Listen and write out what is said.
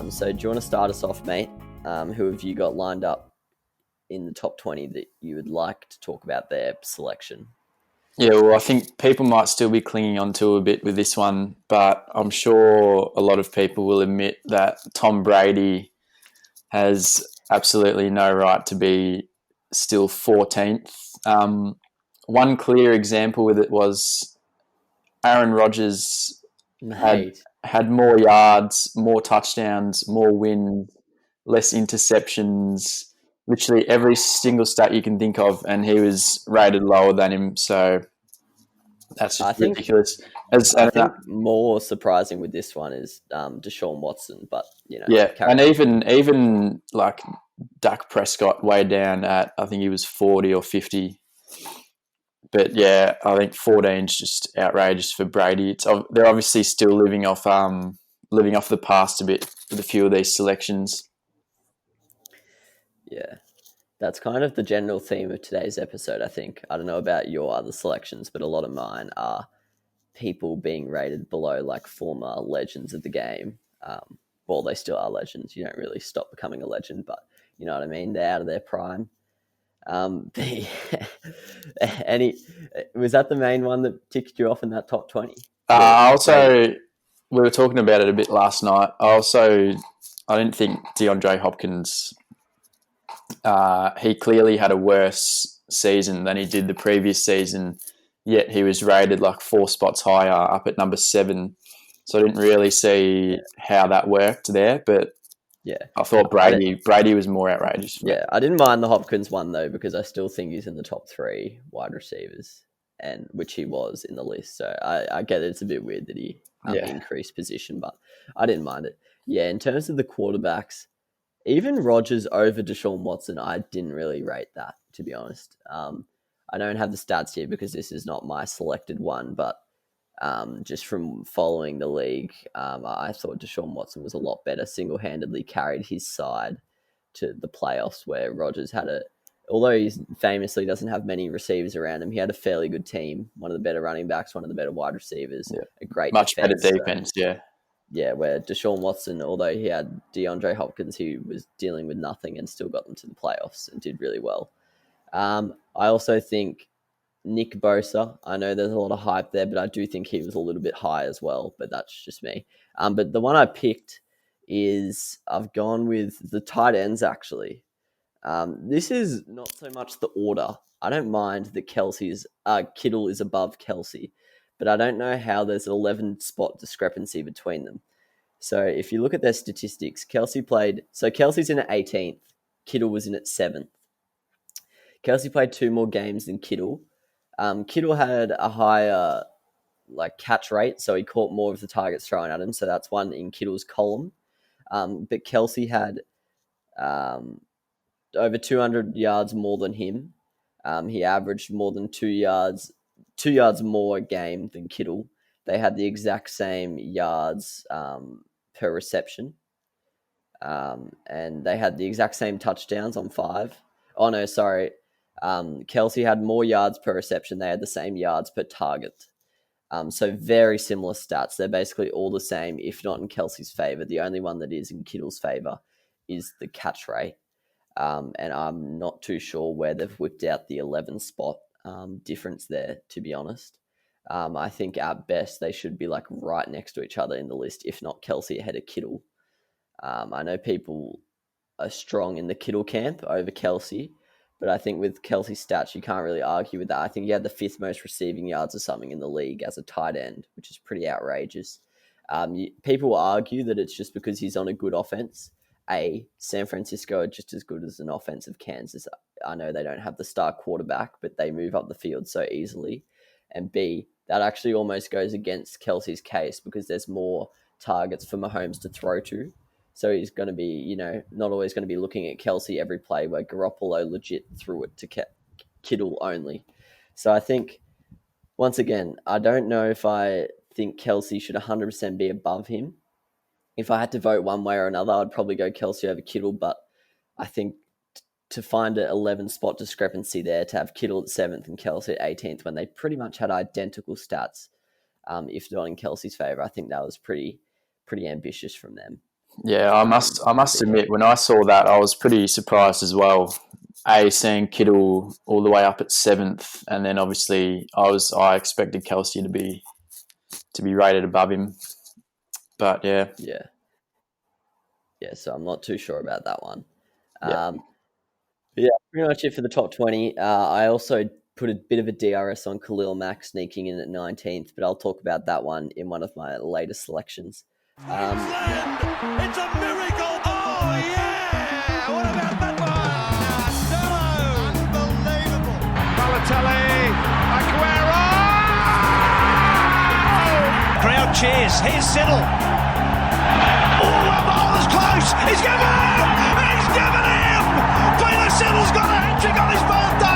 So do you want to start us off, mate? Who have you got lined up in the top 20 that you would like to talk about their selection? Yeah, well, I think people might still be clinging on to a bit with this one, but I'm sure a lot of people will admit that Tom Brady has absolutely no right to be still 14th. One clear example with it was Aaron Rodgers had Mate, had more yards, more touchdowns, more wins, less interceptions, literally every single stat you can think of, and he was rated lower than him. So that's I just think ridiculous. I think more surprising with this one is Deshaun Watson, but Yeah, carry and on. even like Dak Prescott way down at, I think he was 40 or 50. But yeah, I think 14 is just outrageous for Brady. They're obviously still living off the past a bit with a few of these selections. Yeah, that's kind of the general theme of today's episode. I think I don't know about your other selections, but a lot of mine are people being rated below like former legends of the game. Well, they still are legends. You don't really stop becoming a legend, but you know what I mean. They're out of their prime. Any was that the main one that ticked you off in that top 20? The Brady. Also, we were talking about it a bit last night. I didn't think DeAndre Hopkins. He clearly had a worse season than he did the previous season, yet he was rated like 4 spots higher, up at number 7. So I didn't really see how that worked there, but Yeah, I thought Brady was more outrageous for me. I didn't mind the Hopkins one though because I still think he's in the top 3 wide receivers, and which he was in the list. So I get it. It's a bit weird that he Yeah. increased position, but I didn't mind it. Yeah, in terms of the quarterbacks, even Rodgers over Deshaun Watson, I didn't really rate that, to be honest. I don't have the stats here because this is not my selected one, but just from following the league, I thought Deshaun Watson was a lot better, single-handedly carried his side to the playoffs where Rodgers although he famously doesn't have many receivers around him, he had a fairly good team, one of the better running backs, one of the better wide receivers, Yeah. a great Much better defense. defense, yeah. Yeah, where Deshaun Watson, although he had DeAndre Hopkins, who was dealing with nothing and still got them to the playoffs and did really well. I also think Nick Bosa, I know there's a lot of hype there, but I do think he was a little bit high as well, but that's just me. But the one I picked is I've gone with the tight ends, actually. This is not so much the order. I don't mind that Kittle is above Kelce, but I don't know how there's an 11 spot discrepancy between them. So if you look at their statistics, Kelce's in at 18th, Kittle was in at 7th. Kelce played 2 more games than Kittle. Kittle had a higher catch rate, so he caught more of the targets thrown at him. So that's one in Kittle's column. But Kelce had over 200 yards more than him. He averaged more than 2 yards more a game than Kittle. They had the exact same yards per reception. And they had the exact same touchdowns on 5. Oh, no, sorry. Kelce had more yards per reception. They had the same yards per target. So very similar stats. They're basically all the same, if not in Kelce's favor. The only one that is in Kittle's favor is the catch rate. And I'm not too sure where they've whipped out the 11 spot difference there, to be honest. I think at best they should be like right next to each other in the list, if not Kelce ahead of Kittle. I know people are strong in the Kittle camp over Kelce, but I think with Kelce's stats, you can't really argue with that. I think he had the 5th most receiving yards or something in the league as a tight end, which is pretty outrageous. People argue that it's just because he's on a good offense. San Francisco are just as good as an offense of Kansas. I know they don't have the star quarterback, but they move up the field so easily. And B, that actually almost goes against Kelce's case because there's more targets for Mahomes to throw to. So he's going to be, not always going to be looking at Kelce every play where Garoppolo legit threw it to Kittle only. So I think, once again, I don't know if I think Kelce should 100% be above him. If I had to vote one way or another, I'd probably go Kelce over Kittle, but I think to find an 11 spot discrepancy there, to have Kittle at 7th and Kelce at 18th when they pretty much had identical stats, if not in Kelce's favor, I think that was pretty ambitious from them. Yeah, I must admit, when I saw that, I was pretty surprised as well. Seeing Kittle all the way up at 7th, and then obviously I expected Kelce to be rated above him. But yeah, Yeah. Yeah, so I'm not too sure about that one. yeah, But yeah, pretty much it for the top 20. I also put a bit of a DRS on Khalil Mack sneaking in at 19th, but I'll talk about that one in one of my latest selections. It's a miracle! Oh, yeah! What about that one? Unbelievable! Balotelli, Aguero! Crowd cheers. Here's Kittle. Oh, a ball is close! He's given him! He's given him! Peter Siddle's got a hat-trick on his birthday!